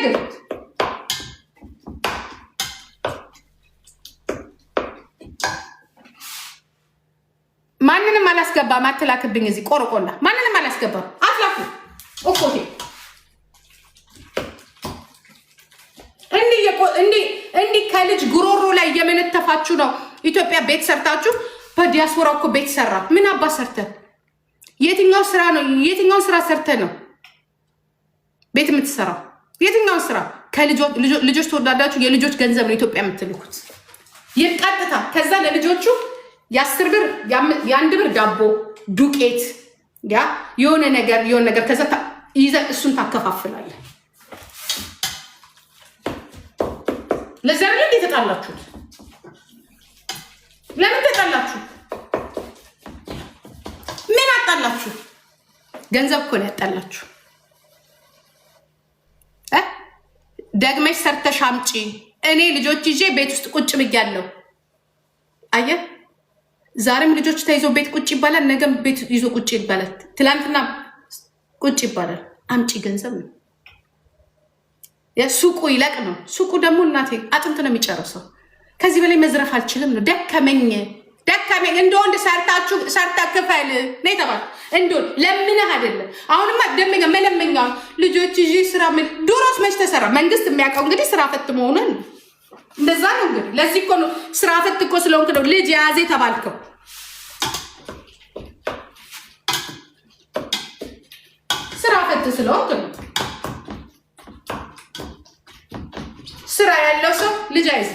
እንዳይገዙት። ማንንም አላስገባም። አትላክብኝ እዚህ ቆርቆና ማንንም አላስገባም። አትላኩ ኦኮቴ እንዲህ ከልጅ ጉሮሮ ላይ የመነተፋችሁ ነው። ኢትዮጵያ ቤት ሰርታችሁ በዲያስፖራ እኮ ቤት ሰራ። ምን አባ ሰርተ? የትኛው ስራ ነው? የትኛውን ስራ ሰርተ ነው ቤት የምትሰራው? የትኛውን ስራ? ከልጆች ተወዳዳችሁ የልጆች ገንዘብ ነው ኢትዮጵያ የምትልኩት ይቀጥታ። ከዛ ለልጆቹ የ10 ብር የ1 ብር ዳቦ ዱቄት ያ የሆነ ነገር ከዛ ይዘህ እሱን ታከፋፍላለህ። ለዘር ላይ ተጣላችሁት። ለምን ተጣላችሁ? ምን አጣላችሁ? ገንዘብ እኮ ነው ያጣላችሁ። ደግመሽ ሰርተሽ አምጪ። እኔ ልጆች ይዤ ቤት ውስጥ ቁጭ ብያለሁ። አየህ፣ ዛሬም ልጆች ተይዞ ቤት ቁጭ ይባላል፣ ነገም ቤት ይዞ ቁጭ ይባላል፣ ትላንትና ቁጭ ይባላል። አምጪ ገንዘብ ነው። የሱቁ ይለቅ ነው። ሱቁ ደግሞ እናቴ አጥንት ነው የሚጨርሰው። ከዚህ በላይ መዝረፍ አልችልም ነው። ደከመኝ እንደ ወንድ ሰርታ ክፈል ነው የተባለ። እንደው ለምነህ አይደለም። አሁንማ ደመኛ መለመኛ ልጆች ይዤ ስራ ምን ዶሮስ መች ተሰራ? መንግስት የሚያውቀው እንግዲህ ስራ ፈት መሆኑን እንደዛ ነው። እንግዲህ ለዚህ እኮ ነው ስራ ፈት እኮ ስለሆንክ ነው ልጅ የያዘ ተባልከው። ስራ ፈት ስለሆንክ ነው። ስራ ያለው ሰው ልጅ አይዝ።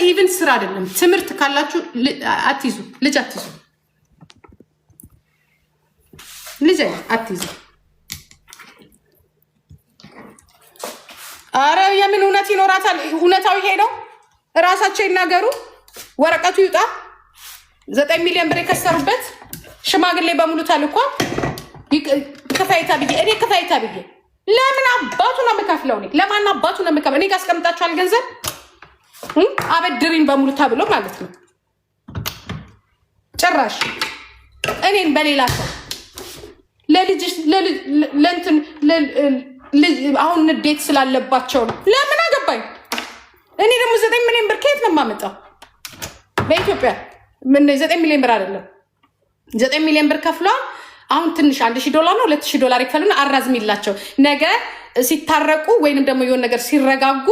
ኢቭን ስራ አይደለም ትምህርት ካላችሁ አትይዙ። ልጅ አትይዙ። ልጅ አትይዙ። አረ የምን እውነት ይኖራታል? እውነታው ይሄ ነው። እራሳቸው ይናገሩ። ወረቀቱ ይውጣ። 9 ሚሊዮን ብር የከሰሩበት ሽማግሌ በሙሉ ታልኳል። ክፋይታ ብዬ እኔ ክፋይታ ብዬ ለምን አባቱ ነው የምከፍለው? ለማን አባቱ ነው የምከፍለው? እኔ ጋር አስቀምጣችኋል ገንዘብ አበድሪን በሙሉ ተብሎ ማለት ነው። ጭራሽ እኔን በሌላ ሰው ለልጅ ለእንትን አሁን ንዴት ስላለባቸው ነው። ለምን አገባኝ? እኔ ደግሞ 9 ሚሊዮን ብር ከየት ነው የማመጣው? በኢትዮጵያ ምን 9 ሚሊዮን ብር አይደለም 9 ሚሊዮን ብር ከፍሏል። አሁን ትንሽ $1000 ነው $2000 ይከፈሉና አራዝሚላቸው ነገ ሲታረቁ ወይንም ደግሞ የሆነ ነገር ሲረጋጉ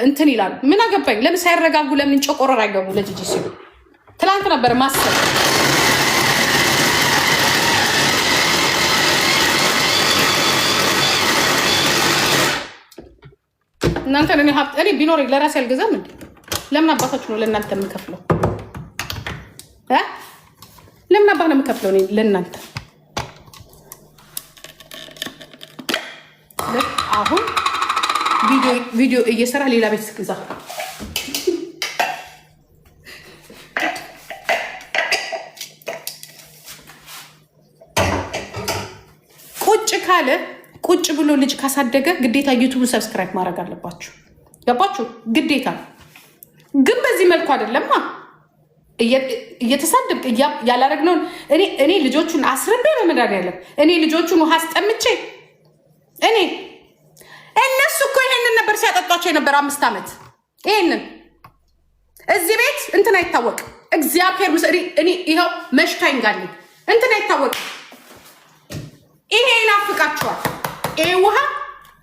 እንትን ይላሉ። ምን አገባኝ? ለምን ሳይረጋጉ ለምን ጮቆረር አይገቡ? ለጂጂ ሲሉ ትላንት ነበር ማሰብ። እናንተ እኔ ሀብት እኔ ቢኖር ለራሴ አልገዛም እንዴ? ለምን አባታችሁ ነው ለእናንተ የምከፍለው? ለምን አባህ ነው የምከፍለው እኔ ለእናንተ? አሁን ቪዲዮ እየሰራ ሌላ ቤት ስግዛ ቁጭ ካለ ቁጭ ብሎ ልጅ ካሳደገ ግዴታ ዩቱብን ሰብስክራይብ ማድረግ አለባችሁ። ገባችሁ? ግዴታ። ግን በዚህ መልኩ አይደለማ። እየተሳደብክ ያላረግነውን እኔ ልጆቹን አስርቤ በመድኃኒዓለም እኔ ልጆቹን ውሃ አስጠምቼ እነሱ እኮ ይሄንን ነበር ሲያጠጧቸው የነበር 5 ዓመት። ይሄንን እዚህ ቤት እንትን አይታወቅ። እግዚአብሔር ምስሪ እኔ ይኸው መሽታኝ ጋር እንትን አይታወቅ። ይሄ ይናፍቃቸዋል። ይሄ ውሃ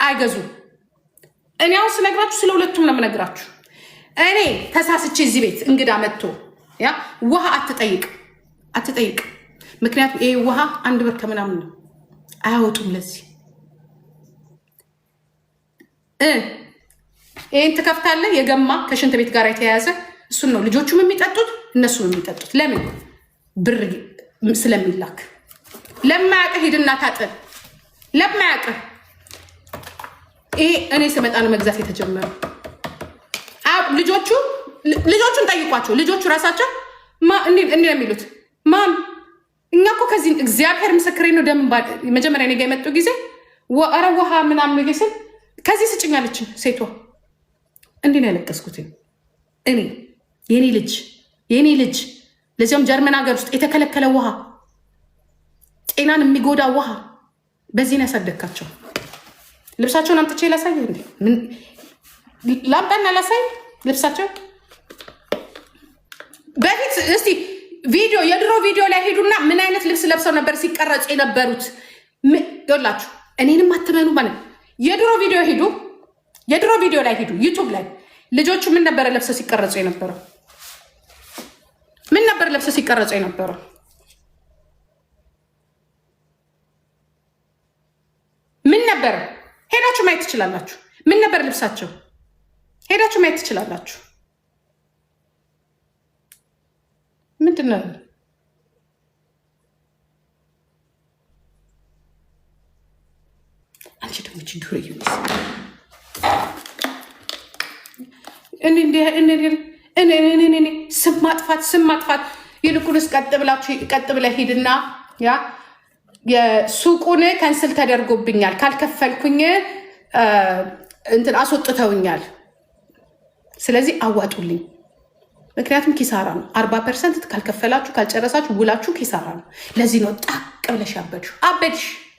አይገዙም። እኔ አሁን ስነግራችሁ ስለ ሁለቱም ነው የምነግራችሁ። እኔ ተሳስቼ እዚህ ቤት እንግዳ መጥቶ ያ ውሃ አትጠይቅ። ምክንያቱም ይሄ ውሃ 1 ብር ከምናምን ነው። አያወጡም ለዚህ ይሄን ትከፍታለህ። የገማ ከሽንት ቤት ጋር የተያያዘ እሱን ነው ልጆቹም የሚጠጡት እነሱም የሚጠጡት። ለምን? ብር ስለሚላክ። ለማያውቅህ ሂድና ታጠብ። ለማያውቅህ ይሄ እኔ ስመጣ ነው መግዛት የተጀመረው። ልጆቹን ጠይቋቸው። ልጆቹ ራሳቸው እንዲህ ነው የሚሉት። ማም እኛ እኮ ከዚህ እግዚአብሔር ምስክሬ ነው። ደም መጀመሪያ እኔ ጋ የመጡ ጊዜ ኧረ ውሃ ምናምን ስል ከዚህ ስጭኛለችን ሴቷ። እንዲህ ነው ያለቀስኩት። እኔ የኔ ልጅ ለዚያም ጀርመን ሀገር ውስጥ የተከለከለ ውሃ፣ ጤናን የሚጎዳ ውሃ በዚህ ነው ያሳደግካቸው። ልብሳቸውን አምጥቼ ላሳይ እንዴ? ምን ላምጣና ላሳይ ልብሳቸው በፊት እስቲ ቪዲዮ የድሮ ቪዲዮ ላይ ሄዱና ምን አይነት ልብስ ለብሰው ነበር ሲቀረጹ የነበሩት? ይኸውላችሁ እኔንም አትመኑ ማለት የድሮ ቪዲዮ ሄዱ፣ የድሮ ቪዲዮ ላይ ሄዱ ዩቱብ ላይ ልጆቹ ምን ነበር ለብሰው ሲቀረጹ የነበረው? ምን ነበር ለብሰው ሲቀረጹ የነበረው? ምን ነበር? ሄዳችሁ ማየት ትችላላችሁ። ምን ነበር ልብሳቸው? ሄዳችሁ ማየት ትችላላችሁ። ምንድን ነው? አንቺ ደግሞ ችግር ስም ማጥፋት ይልቁንስ ቀጥ ብለህ ሂድና ያ የሱቁን ከንስል ተደርጎብኛል ካልከፈልኩኝ እንትን አስወጥተውኛል፣ ስለዚህ አዋጡልኝ። ምክንያቱም ኪሳራ ነው። 40% ካልከፈላችሁ ካልጨረሳችሁ ውላችሁ ኪሳራ ነው። ለዚህ ነው ጣቅ ብለሽ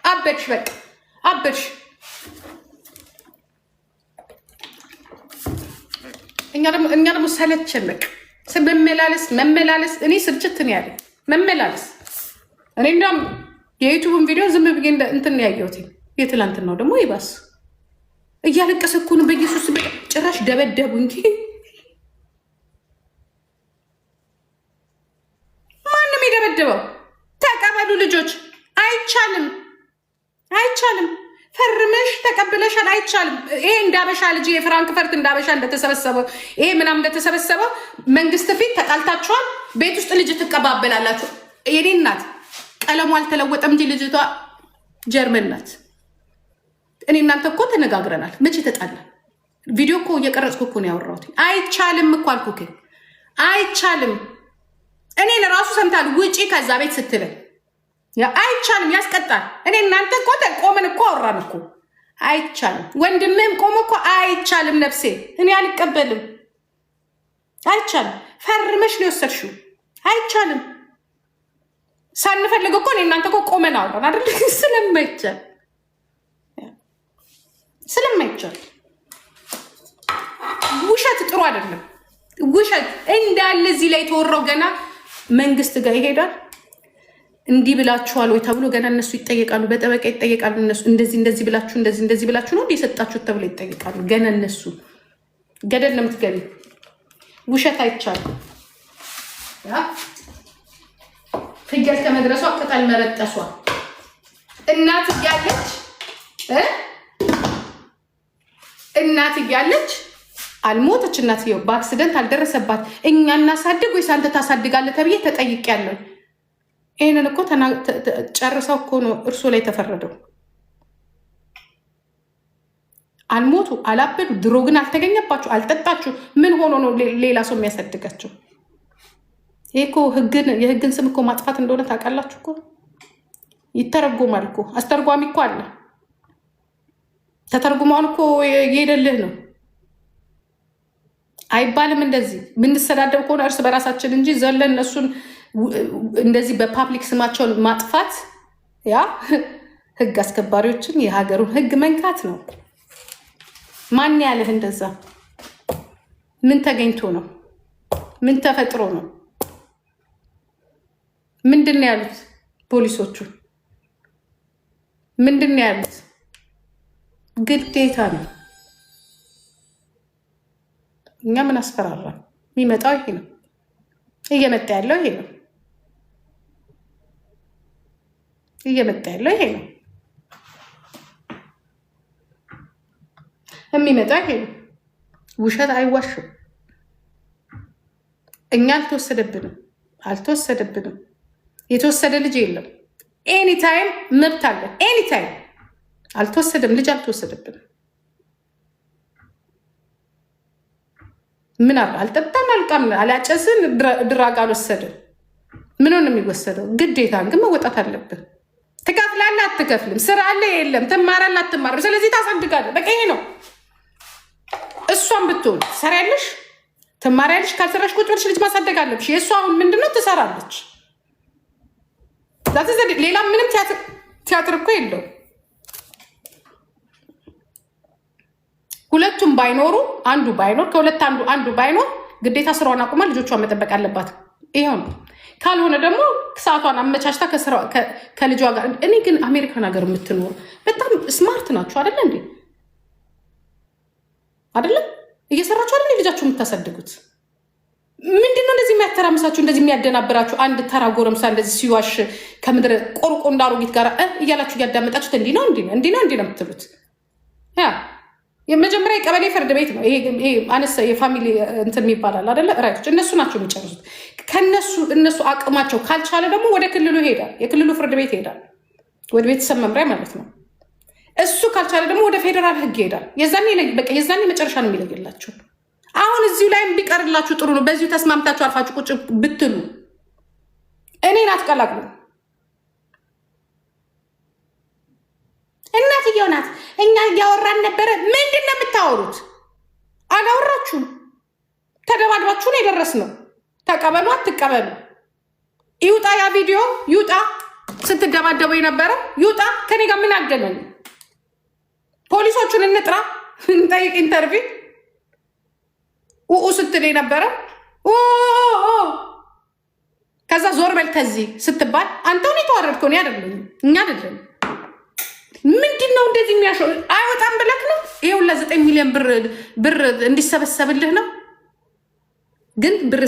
አበድሽ በቃ አበድሽ። እኛ ደግሞ ሰለቸን በቃ መመላለስ እኔ ስልችት ነው ያለኝ መመላለስ። እኔ እንዳም የዩቱብን ቪዲዮ ዝም ብዬ እንትን ያየሁት የትላንት ነው ደግሞ ይባስ እያለቀሰ እኮ ነው በኢየሱስ ጭራሽ ደበደቡ እንጂ ማንም የደበደበው ተቀበሉ ልጆች። አይቻልም ፈርመሽ ተቀብለሻል አይቻልም። ይሄ እንዳበሻ ልጅ የፍራንክፈርት እንዳበሻ እንደተሰበሰበው ይሄ ምናምን እንደተሰበሰበው መንግስት ፊት ተጣልታችኋል። ቤት ውስጥ ልጅ ትቀባበላላችሁ። የኔ እናት ቀለሙ አልተለወጠም እንጂ ልጅቷ ጀርመን ናት። እኔ እናንተ እኮ ተነጋግረናል። መቼ ተጣላን? ቪዲዮ እኮ እየቀረጽኩ እኮ ነው ያወራሁት። አይቻልም እኮ አልኩህ። አይቻልም። እኔ ለራሱ ሰምታል ውጪ ከዛ ቤት ስትለኝ አይቻልም፣ ያስቀጣል። እኔ እናንተ እኮ ቆመን እኮ አወራን እኮ። አይቻልም። ወንድምህም ቆሞ እኮ አይቻልም። ነፍሴ እኔ አልቀበልም። አይቻልም። ፈርመሽ ነው የወሰድሽው። አይቻልም። ሳንፈልግ እኮ እኔ እናንተ እኮ ቆመን አወራን አይደል? ስለማይቻል ውሸት ጥሩ አይደለም። ውሸት እንዳለ እዚህ ላይ የተወራው ገና መንግስት ጋር ይሄዳል። እንዲህ ብላችኋል ወይ ተብሎ ገና እነሱ ይጠየቃሉ፣ በጠበቃ ይጠየቃሉ። እነሱ እንደዚህ ብላችሁ እንደዚህ ብላችሁ ነው የሰጣችሁት ተብሎ ይጠየቃሉ። ገና እነሱ ገደል ነው የምትገቢ። ውሸት አይቻልም። ፍየል ከመድረሷ ቅጠል መበጠሷ። እናት እያለች አልሞተች። እናትየው በአክሲደንት አልደረሰባት። እኛ እናሳድግ ወይስ አንተ ታሳድጋለህ ተብዬ ተጠይቄያለሁ። ይህንን እኮ ጨርሰው እኮ ነው እርሶ ላይ ተፈረደው። አልሞቱ፣ አላበዱ፣ ድሮ ግን አልተገኘባችሁ፣ አልጠጣችሁ። ምን ሆኖ ነው ሌላ ሰው የሚያሳድጋቸው? ይህ እኮ የህግን ስም እኮ ማጥፋት እንደሆነ ታውቃላችሁ እኮ። ይተረጎማል እኮ፣ አስተርጓሚ እኮ አለ። ተተርጉሟን እኮ የሄደልህ ነው። አይባልም እንደዚህ። ምንሰዳደብ ከሆነ እርስ በራሳችን እንጂ ዘለን እነሱን እንደዚህ በፓብሊክ ስማቸውን ማጥፋት ያ ህግ አስከባሪዎችን የሀገሩን ህግ መንካት ነው። ማን ያለህ እንደዛ? ምን ተገኝቶ ነው? ምን ተፈጥሮ ነው? ምንድን ነው ያሉት ፖሊሶቹ? ምንድን ነው ያሉት? ግዴታ ነው። እኛ ምን አስፈራራ? የሚመጣው ይሄ ነው። እየመጣ ያለው ይሄ ነው። የሚመጣው ይሄ ነው። ውሸት አይዋሽም። እኛ አልተወሰደብንም። የተወሰደ ልጅ የለም። ኤኒታይም መብት አለን። ኤኒታይም አልተወሰደም። ልጅ አልተወሰደብንም። ምን አልጠጣን፣ አልቃምን፣ አላጨስን፣ ድራግ አልወሰድን። ምን ነው የሚወሰደው? ግዴታን ግን መወጣት አለብን። ትከፍላለህ አትከፍልም፣ ስራ አለ የለም፣ ትማራለህ አትማርም። ስለዚህ ታሳድጋለህ። በቃ ይሄ ነው። እሷን ብትሆን ትሰሪያለሽ፣ ትማሪያለሽ። ካልሰራሽ ቁጭ ብለሽ ልጅ ማሳደግ አለብሽ። የእሷ አሁን ምንድነው? ትሰራለች። ሌላ ምንም ቲያትር እኮ የለውም። ሁለቱም ባይኖሩ አንዱ ባይኖር ከሁለት አንዱ ባይኖር ግዴታ ስራዋን አቁማ ልጆቿን መጠበቅ አለባት። ይሄው ነው። ካልሆነ ደግሞ ሰዓቷን አመቻችታ ከልጇ ጋር። እኔ ግን አሜሪካን ሀገር የምትኖሩ በጣም ስማርት ናችሁ አይደለ እንዴ? አይደለ? እየሰራችሁ አይደለ ልጃችሁ የምታሳድጉት? ምንድነው እንደዚህ የሚያተራምሳችሁ እንደዚህ የሚያደናብራችሁ? አንድ ተራ ጎረምሳ እንደዚህ ሲዋሽ ከምድረ ቆርቆ እንዳሮጊት ጋር እያላችሁ እያዳመጣችሁት እንዲህ ነው የምትሉት? ያ የመጀመሪያ የቀበሌ ፍርድ ቤት ነው ይሄ። አነሰ የፋሚሊ እንትን ይባላል አይደለ? ራይቶች እነሱ ናቸው የሚጨርሱት። እነሱ አቅማቸው ካልቻለ ደግሞ ወደ ክልሉ ይሄዳል። የክልሉ ፍርድ ቤት ይሄዳል፣ ወደ ቤተሰብ መምሪያ ማለት ነው። እሱ ካልቻለ ደግሞ ወደ ፌዴራል ህግ ይሄዳል። የዛኔ መጨረሻ ነው የሚለግላችሁ። አሁን እዚሁ ላይም ቢቀርላችሁ ጥሩ ነው። በዚሁ ተስማምታችሁ አልፋችሁ ቁጭ ብትሉ እኔን አትቀላቅሉ። እናትየው ናት። እኛ እያወራን ነበረ። ምንድን ነው የምታወሩት? አላወራችሁም። ተደባድባችሁ ነው የደረስነው። ተቀበሉ አትቀበሉ ይውጣ፣ ያ ቪዲዮ ይውጣ። ስትደባደቡ የነበረ ይውጣ። ከኔ ጋር ምን አገናኝ? ፖሊሶቹን እንጥራ፣ እንጠይቅ፣ ኢንተርቪው ስትል የነበረ ከዛ ዞር በል ከዚህ ስትባል አንተውን የተዋረድከው እኔ አይደለም እኛ አይደለም። ምንድን ነው እንደዚህ የሚያሸው? አይወጣም ብለክ ነው? ይሄው ለ9 ሚሊዮን ብር እንዲሰበሰብልህ ነው። ግን ብር